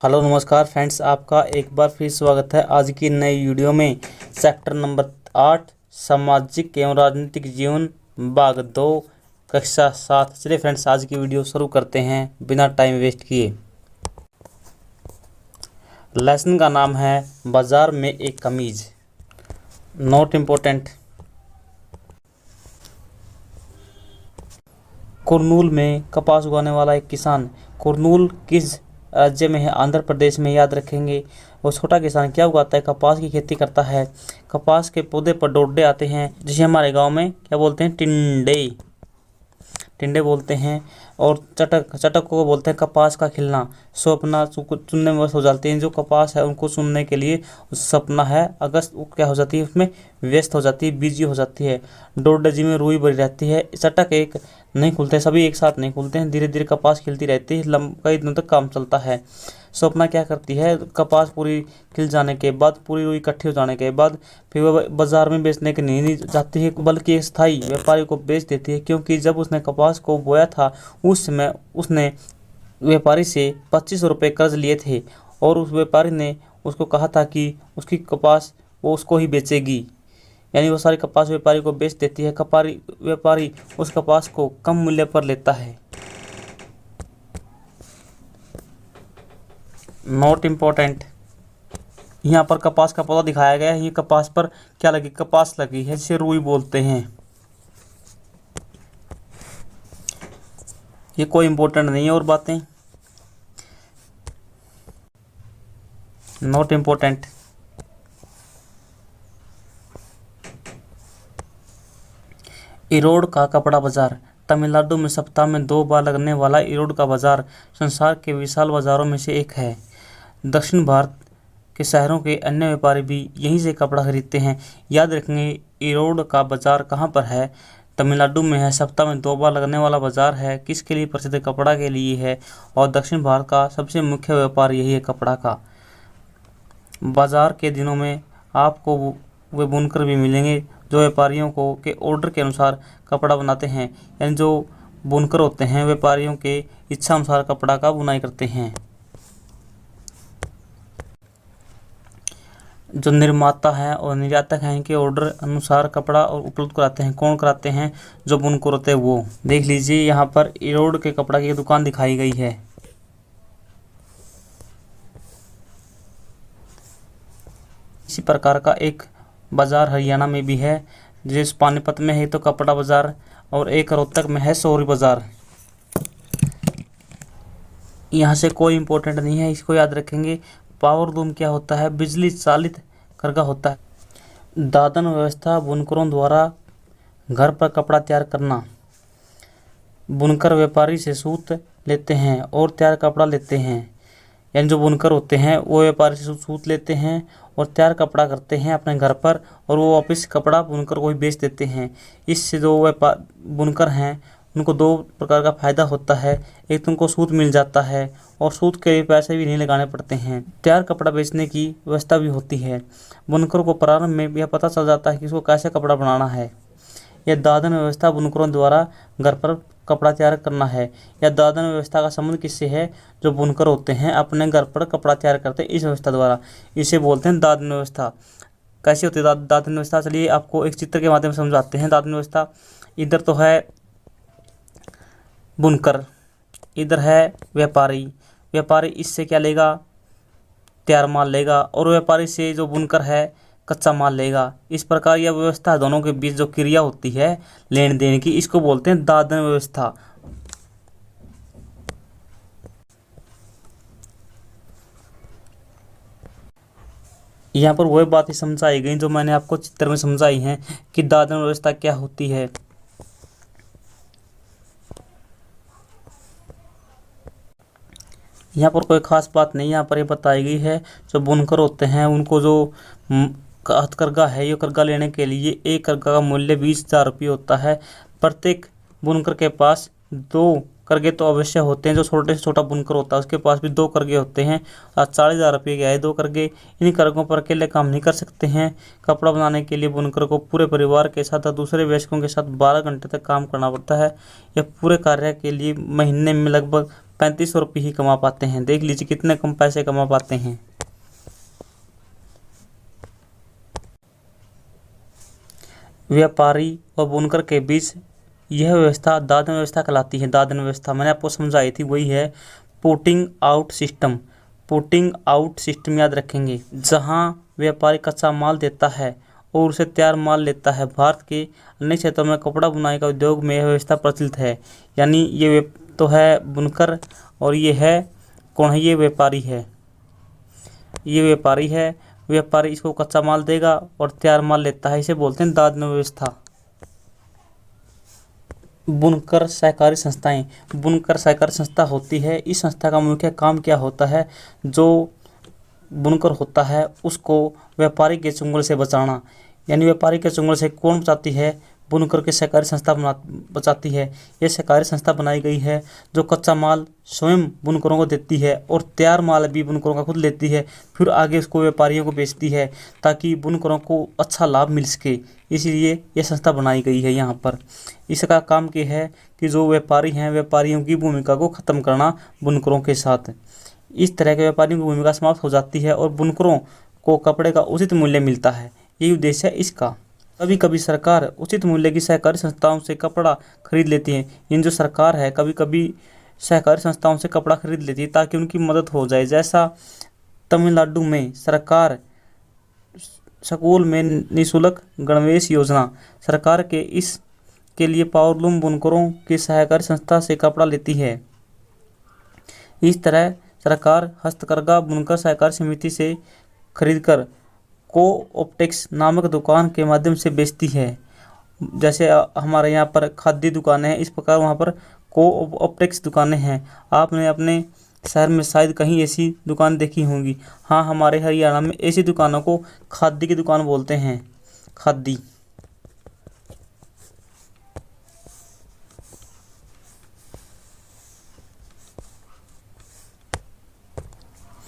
Hello नमस्कार friends, आपका एक बार फिर स्वागत है आज की नई वीडियो में। सेक्टर नंबर 8 सामाजिक एवं राजनीतिक जीवन भाग 2 कक्षा 7। चलिए फ्रेंड्स, आज की वीडियो शुरू करते हैं बिना टाइम वेस्ट किए। लेसन का नाम है बाजार में एक कमीज। Note important. कुरनूल में कपास उगाने वाला एक किसान। कुरनूल किस राज्य में है? आंध्र प्रदेश में। याद रखेंगे। वो छोटा किसान क्या उगाता है? कपास की खेती करता है। कपास के पौधे पर डोडे आते हैं, जिसे हमारे गांव में क्या बोलते हैं? टिंडे। टिंडे बोलते हैं। और चटक को बोलते हैं कपास का खिलना। सपना चुनने में व्यस्त हो जाते हैं। जो कपास है उनको सुनने के लिए सपना है अगस्त क्या हो जाती है, उसमें व्यस्त हो जाती है, बिजी हो जाती है। डोडे जी में रुई भरी रहती है। चटक एक नहीं खुलते, सभी एक साथ नहीं खुलते हैं, धीरे धीरे कपास खिलती रहती है, कई दिनों तक काम चलता है। स्वप्ना क्या करती है? कपास पूरी खिल जाने के बाद, पूरी रुई इकट्ठी हो जाने के बाद फिर वह बाजार में बेचने के नहीं जाती है, बल्कि एक स्थायी व्यापारी को बेच देती है। क्योंकि जब उसने कपास को बोया था उस समय उसने व्यापारी से 25 रुपये कर्ज लिए थे, और उस व्यापारी ने उसको कहा था कि उसकी कपास वो उसको ही बेचेगी। यानी वो सारी कपास व्यापारी को बेच देती है। व्यापारी उस कपास को कम मूल्य पर लेता है। Note important. यहाँ पर कपास का पौधा दिखाया गया है। ये कपास पर क्या लगी? कपास लगी है, जिसे रुई बोलते हैं। ये कोई इम्पोर्टेंट नहीं है। और बातें नोट इम्पोर्टेंट। इरोड का कपड़ा बाजार। तमिलनाडु में सप्ताह में 2 बार लगने वाला इरोड का बाजार संसार के विशाल बाजारों में से एक है। दक्षिण भारत के शहरों के अन्य व्यापारी भी यहीं से कपड़ा खरीदते हैं। याद रखेंगे, इरोड का बाजार कहाँ पर है? तमिलनाडु में है। सप्ताह में 2 बार लगने वाला बाजार है। किसके लिए प्रसिद्ध है? कपड़ा के लिए है। और दक्षिण भारत का सबसे मुख्य व्यापार यही है, कपड़ा का। बाजार के दिनों में आपको वे बुनकर भी मिलेंगे जो व्यापारियों को के ऑर्डर के अनुसार कपड़ा बनाते हैं। यानी जो बुनकर होते हैं व्यापारियों के इच्छा अनुसार कपड़ा का बुनाई करते हैं। जो निर्माता हैं और निर्यातक हैं, इनके ऑर्डर अनुसार कपड़ा और उपलब्ध कराते हैं। कौन कराते हैं? जो बुनकर होते हैं वो। देख लीजिए, यहाँ पर इरोड के कपड़ा की दुकान दिखाई गई है। इसी प्रकार का एक बाजार हरियाणा में भी है, जिस पानीपत में है तो कपड़ा बाजार, और एक रोहतक में है सौरी बाजार। यहाँ से कोई इम्पोर्टेंट नहीं है, इसको याद रखेंगे। पावर लूम क्या होता है? बिजली चालित करगा होता है। दादन व्यवस्था बुनकरों द्वारा घर पर कपड़ा तैयार करना। बुनकर व्यापारी से सूत लेते हैं और तैयार कपड़ा लेते हैं। यानी जो बुनकर होते हैं वो व्यापारी से सूत लेते हैं और तैयार कपड़ा करते हैं अपने घर पर, और वो वापस कपड़ा बुनकर को ही बेच देते हैं। इससे जो व्यापार बुनकर हैं उनको 2 प्रकार का फ़ायदा होता है। एक तो उनको सूत मिल जाता है, और सूत के लिए पैसे भी नहीं लगाने पड़ते हैं। तैयार कपड़ा बेचने की व्यवस्था भी होती है। बुनकर को प्रारंभ में यह पता चल जाता है कि इसको कैसे कपड़ा बनाना है। यह दादन व्यवस्था बुनकरों द्वारा घर पर कपड़ा तैयार करना है। या दादन व्यवस्था का संबंध किससे है? जो बुनकर होते हैं अपने घर पर कपड़ा तैयार करते हैं इस व्यवस्था द्वारा। इसे बोलते हैं दादन व्यवस्था। कैसे होती है दादन व्यवस्था? चलिए आपको एक चित्र के माध्यम से समझाते हैं दादन व्यवस्था। इधर तो है बुनकर, इधर है व्यापारी। व्यापारी इससे क्या लेगा? तैयार माल लेगा, और व्यापारी से जो बुनकर है कच्चा माल लेगा। इस प्रकार यह व्यवस्था दोनों के बीच जो क्रिया होती है लेन देन की, इसको बोलते हैं दादन व्यवस्था। यहाँ पर वह बातें समझाई गई जो मैंने आपको चित्र में समझाई हैं कि दादन व्यवस्था क्या होती है। यहाँ पर कोई खास बात नहीं, यहाँ पर ये बताई गई है जो बुनकर होते हैं उनको जो हथकरघा है, ये करघा लेने के लिए एक करघा का मूल्य 20,000 रुपये होता है। प्रत्येक बुनकर के पास 2 करघे तो अवश्य होते हैं। जो छोटे से छोटा बुनकर होता है उसके पास भी 2 करघे होते हैं। और 40,000 रुपये के है 2 करघे। इन करघों पर अकेले काम नहीं कर सकते हैं। कपड़ा बनाने के लिए बुनकर को पूरे परिवार के साथ और दूसरे वयस्कों के साथ 12 घंटे तक काम करना पड़ता है। यह पूरे कार्य के लिए महीने में लगभग 3500 रुपये ही कमा पाते हैं। देख लीजिए कितने कम पैसे कमा पाते हैं। व्यापारी और बुनकर के बीच यह व्यवस्था दादन व्यवस्था कहलाती है। दादन व्यवस्था मैंने आपको समझाई थी, वही है putting out system. Putting out system याद रखेंगे, जहां व्यापारी कच्चा माल देता है और उसे तैयार माल लेता है। भारत के अन्य क्षेत्रों में कपड़ा बुनाई का उद्योग में यह व्यवस्था प्रचलित है। यानी ये तो है बुनकर और ये है कौन है, ये व्यापारी है। ये व्यापारी है, व्यापारी इसको कच्चा माल देगा और तैयार माल लेता है, इसे बोलते हैं दादन व्यवस्था। बुनकर सहकारी संस्थाएं, बुनकर सहकारी संस्था होती है। इस संस्था का मुख्य काम क्या होता है, जो बुनकर होता है उसको व्यापारी के चुंगल से बचाना। यानी व्यापारी के चुंगल से कौन बचाती है, बुनकर के सहकारी संस्था बचाती है। ये सहकारी संस्था बनाई गई है जो कच्चा माल स्वयं बुनकरों को देती है और तैयार माल भी बुनकरों का खुद लेती है, फिर आगे उसको व्यापारियों को बेचती है ताकि बुनकरों को अच्छा लाभ मिल सके। इसीलिए यह संस्था बनाई गई है। यहाँ पर इसका काम क्या है कि जो व्यापारी हैं, व्यापारियों की भूमिका को ख़त्म करना बुनकरों के साथ। इस तरह के व्यापारियों की भूमिका समाप्त हो जाती है और बुनकरों को कपड़े का उचित मूल्य मिलता है। यही उद्देश्य है इसका। कभी कभी सरकार उचित मूल्य की सहकारी संस्थाओं से कपड़ा खरीद लेती है। इन जो सरकार है कभी कभी सहकारी संस्थाओं से कपड़ा खरीद लेती है ताकि उनकी मदद हो जाए। जैसा तमिलनाडु में सरकार स्कूल में निःशुल्क गणवेश योजना, सरकार के इस के लिए पावरलूम बुनकरों की सहकारी संस्था से कपड़ा लेती है। इस तरह सरकार हस्तकरघा बुनकर सहकारी समिति से खरीदकर कोऑप्टेक्स नामक दुकान के माध्यम से बेचती है। जैसे हमारे यहाँ पर खाद्य दुकानें हैं, इस प्रकार वहाँ पर कोऑप्टेक्स दुकानें हैं। आपने अपने शहर में शायद कहीं ऐसी दुकान देखी होंगी। हाँ, हमारे हरियाणा में ऐसी दुकानों को खाद्य की दुकान बोलते हैं। खाद्य।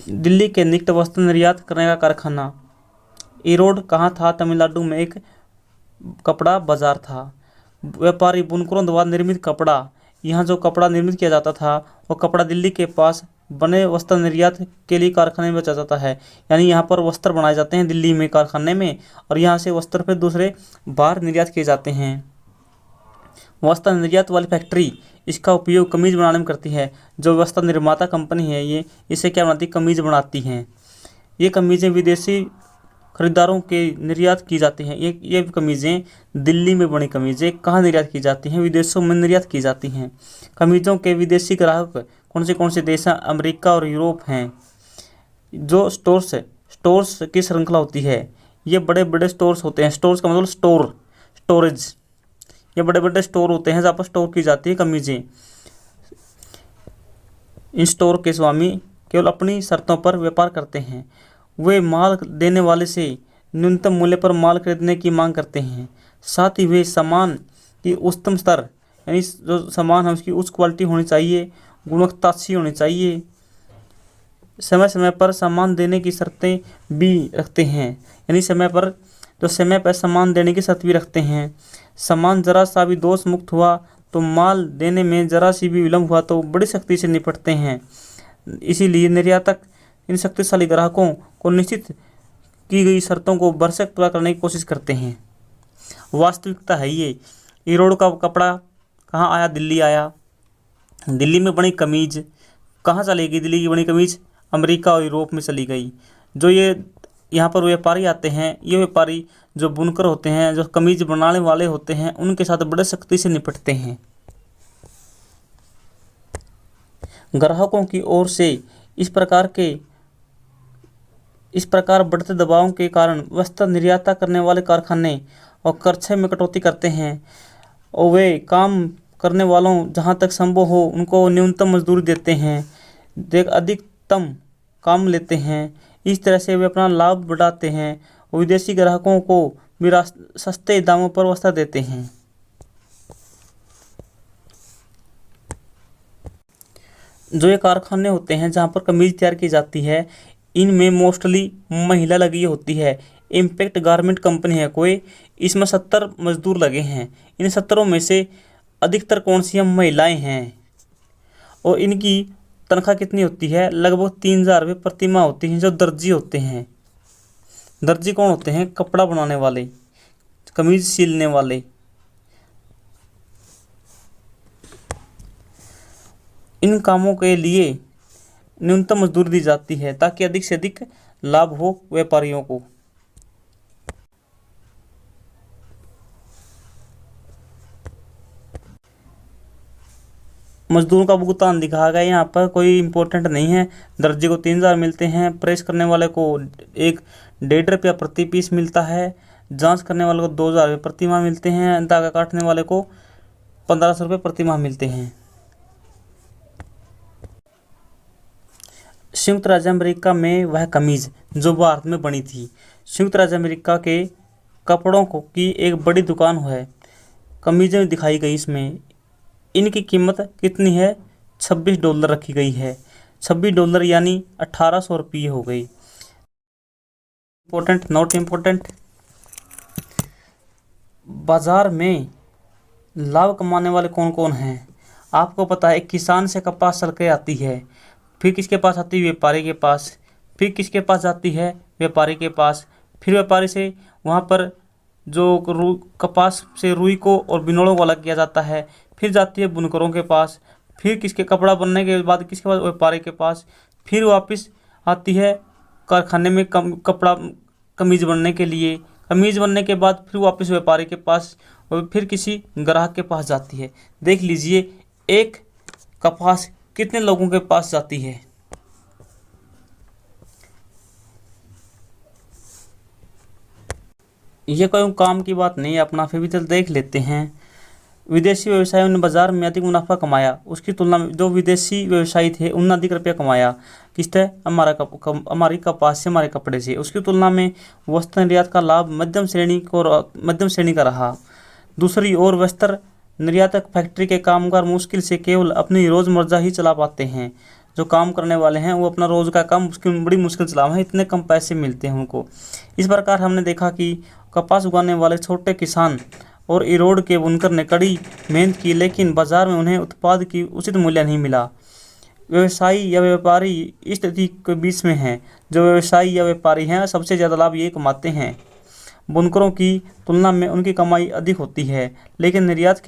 दिल्ली के निकट वस्त्र निर्यात करने का कारखाना ईरोड कहाँ था? तमिलनाडु में एक कपड़ा बाजार था। व्यापारी बुनकरों द्वारा निर्मित कपड़ा, यहाँ जो कपड़ा निर्मित किया जाता था वो कपड़ा दिल्ली के पास बने वस्त्र निर्यात के लिए कारखाने में बेचा जाता है। यानी यहाँ पर वस्त्र बनाए जाते हैं दिल्ली में कारखाने में और यहाँ से वस्त्र फिर दूसरे बाहर निर्यात किए जाते हैं। वस्त्र निर्यात वाली फैक्ट्री इसका उपयोग कमीज बनाने में करती है। जो वस्त्र निर्माता कंपनी है ये इसे क्या बनाती है, कमीज बनाती हैं। ये कमीज़ें विदेशी खरीदारों के निर्यात की जाती हैं। ये कमीज़ें दिल्ली में बनी कमीज़ें कहाँ निर्यात की जाती हैं, विदेशों में निर्यात की जाती हैं। कमीज़ों के विदेशी ग्राहक कौन से देश हैं? अमेरिका और यूरोप हैं। जो स्टोर्स की श्रृंखला होती है, ये बड़े बड़े स्टोर्स होते हैं। स्टोर्स का मतलब स्टोरेज। ये बड़े बड़े स्टोर होते हैं जहाँ पर स्टोर की जाती है कमीज़ें। इन स्टोर के स्वामी केवल अपनी शर्तों पर व्यापार करते हैं। वे माल देने वाले से न्यूनतम मूल्य पर माल खरीदने की मांग करते हैं। साथ ही वे सामान की उच्चतम स्तर, यानी जो सामान है उसकी उच्च क्वालिटी होनी चाहिए, गुणवत्ता अच्छी होनी चाहिए। समय समय पर सामान देने की शर्तें भी रखते हैं। यानी समय पर सामान देने की शर्त भी रखते हैं। सामान जरा सा भी दोष मुक्त हुआ तो माल देने में जरा सी भी विलम्ब हुआ तो बड़ी सख्ती से निपटते हैं। इसीलिए निर्यातक इन शक्तिशाली ग्राहकों को निश्चित की गई शर्तों को भरसक पूरा करने की कोशिश करते हैं। वास्तविकता है ये। ईरोड का कपड़ा कहाँ आया? दिल्ली आया। दिल्ली में बनी कमीज कहाँ चली गई? दिल्ली की बनी कमीज अमेरिका और यूरोप में चली गई। जो ये यहाँ पर व्यापारी आते हैं, ये व्यापारी जो बुनकर होते हैं, जो कमीज बनाने वाले होते हैं, उनके साथ बड़े सख्ती से निपटते हैं। ग्राहकों की ओर से इस प्रकार बढ़ते दबाव के कारण वस्त्र निर्यात करने वाले कारखाने और खर्चे में कटौती करते हैं और वे काम करने वालों जहां तक संभव हो उनको न्यूनतम मजदूरी देते हैं, अधिकतम काम लेते हैं। इस तरह से वे अपना लाभ बढ़ाते हैं और विदेशी ग्राहकों को भी सस्ते दामों पर वस्त्र देते हैं। जो ये कारखाने होते हैं जहाँ पर कमीज तैयार की जाती है, इनमें मोस्टली महिला लगी होती है। इम्पैक्ट गारमेंट कंपनी है कोई, इसमें 70 मजदूर लगे हैं। इन 70 में से अधिकतर कौन सी महिलाएं हैं और इनकी तनख्वाह कितनी होती है? लगभग 3,000 रुपये प्रति माह होती है। जो दर्जी होते हैं, दर्जी कौन होते हैं? कपड़ा बनाने वाले, कमीज सिलने वाले। इन कामों के लिए न्यूनतम मजदूरी दी जाती है ताकि अधिक से अधिक लाभ हो व्यापारियों को। मजदूरों का भुगतान दिखाया गया यहाँ पर, कोई इम्पोर्टेंट नहीं है। दर्जी को 3,000 मिलते हैं, प्रेस करने वाले को 1.5 रुपया प्रति पीस मिलता है, जांच करने वाले को 2,000 रुपये प्रति माह मिलते हैं, धागा काटने वाले को 1,500 रुपये प्रति माह मिलते हैं। संयुक्त राज्य अमेरिका में वह कमीज जो भारत में बनी थी। संयुक्त राज्य अमेरिका के कपड़ों को की एक बड़ी दुकान है, कमीजें दिखाई गई इसमें। इनकी कीमत कितनी है? $26 रखी गई है। $26 यानी 1,800 रुपये हो गई। Important, not important. बाजार में लाभ कमाने वाले कौन कौन हैं? आपको पता है, किसान से कपास चल के आती है, फिर किसके पास आती है? व्यापारी के पास। फिर किसके पास जाती है? व्यापारी के पास। फिर व्यापारी से वहाँ पर जो कपास से रुई को और बिनोड़ों को अलग किया जाता है, फिर जाती है बुनकरों के पास। फिर किसके कपड़ा बनने के बाद किसके पास? व्यापारी के पास। फिर वापस आती है कारखाने में कपड़ा कमीज बनने के लिए। कमीज बनने के बाद फिर वापस व्यापारी के पास और फिर किसी ग्राहक के पास जाती है। देख लीजिए, एक कपास कितने लोगों के पास जाती है। ये कोई काम की बात नहीं है अपना, फिर भी चल देख लेते हैं। विदेशी व्यवसायों ने बाजार में अधिक मुनाफा कमाया, उसकी तुलना में जो विदेशी व्यवसायी थे उन्होंने अधिक रुपया कमाया। किससे? हमारी कपास से, हमारे कपड़े से। उसकी तुलना में वस्त्र निर्यात का लाभ मध्यम श्रेणी का रहा। दूसरी ओर वस्त्र निर्यातक फैक्ट्री के कामगार मुश्किल से केवल अपनी रोजमर्रा ही चला पाते हैं। जो काम करने वाले हैं वो अपना रोज का काम बड़ी मुश्किल चला है, इतने कम पैसे मिलते हैं उनको। इस प्रकार हमने देखा कि कपास उगाने वाले छोटे किसान और इरोड के बुनकर ने कड़ी मेहनत की, लेकिन बाजार में उन्हें उत्पाद की उचित मूल्य नहीं मिला। व्यवसायी या व्यापारी इस स्थिति के बीच में हैं। जो व्यवसायी या व्यापारी हैं सबसे ज़्यादा लाभ ये कमाते हैं। बुनकरों की तुलना में उनकी कमाई अधिक होती है, लेकिन निर्यातक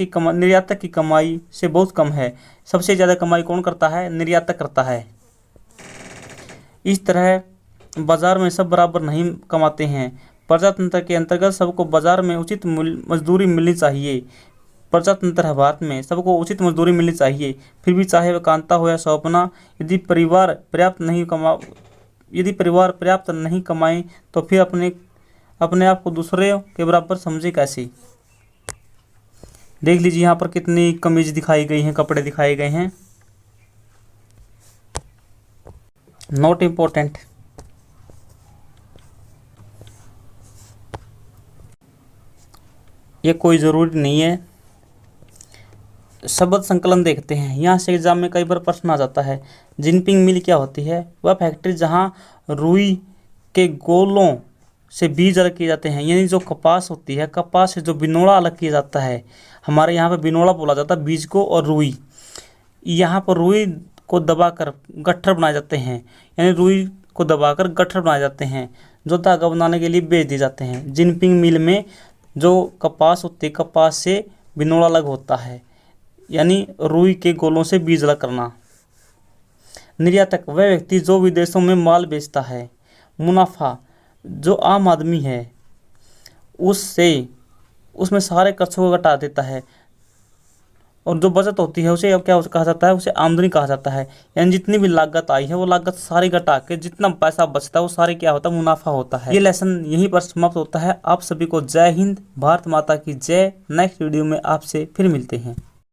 की कमाई से बहुत कम है। सबसे ज़्यादा कमाई कौन करता है? निर्यातक करता है। इस तरह बाजार में सब बराबर नहीं कमाते हैं। प्रजातंत्र के अंतर्गत सबको बाजार में उचित मजदूरी मिलनी चाहिए। प्रजातंत्र है भारत में, सबको उचित मजदूरी मिलनी चाहिए। फिर भी चाहे वह कांता हो या सौंपना, यदि परिवार पर्याप्त नहीं कमाए तो फिर अपने आप को दूसरे के बराबर समझे कैसे। देख लीजिए यहाँ पर कितनी कमीज दिखाई गई हैं, कपड़े दिखाए गए हैं। Not important. ये कोई ज़रूरी नहीं है। शब्द संकलन देखते हैं, यहाँ से एग्जाम में कई बार प्रश्न आ जाता है। जिनपिंग मिल क्या होती है? वह फैक्ट्री जहाँ रुई के गोलों से बीज अलग किए जाते हैं, यानी जो कपास होती है, कपास से जो बिनोड़ा अलग किया जाता है। हमारे यहाँ पे बिनोड़ा बोला जाता है बीज को, और रुई, यहाँ पर रुई को दबाकर गट्ठर बनाए जाते हैं, यानी रुई को दबाकर गट्ठर बनाए जाते हैं जो धागा बनाने के लिए बेच दिए जाते हैं। जिनपिंग मिल में जो कपास होती है, कपास से बिनोड़ा अलग होता है, यानी रुई के गोलों से बीज अलग करना। निर्यातक वह व्यक्ति जो विदेशों में माल बेचता है। मुनाफा जो आम आदमी है उसमें सारे खर्चों को घटा देता है, और जो बचत होती है उसे अब क्या कहा जाता है? उसे आमदनी कहा जाता है। यानी जितनी भी लागत आई है वो लागत सारी घटा के जितना पैसा बचता है वो सारे क्या होता है? मुनाफा होता है। ये लेसन यहीं पर समाप्त होता है। आप सभी को जय हिंद, भारत माता की जय। नेक्स्ट वीडियो में आपसे फिर मिलते हैं।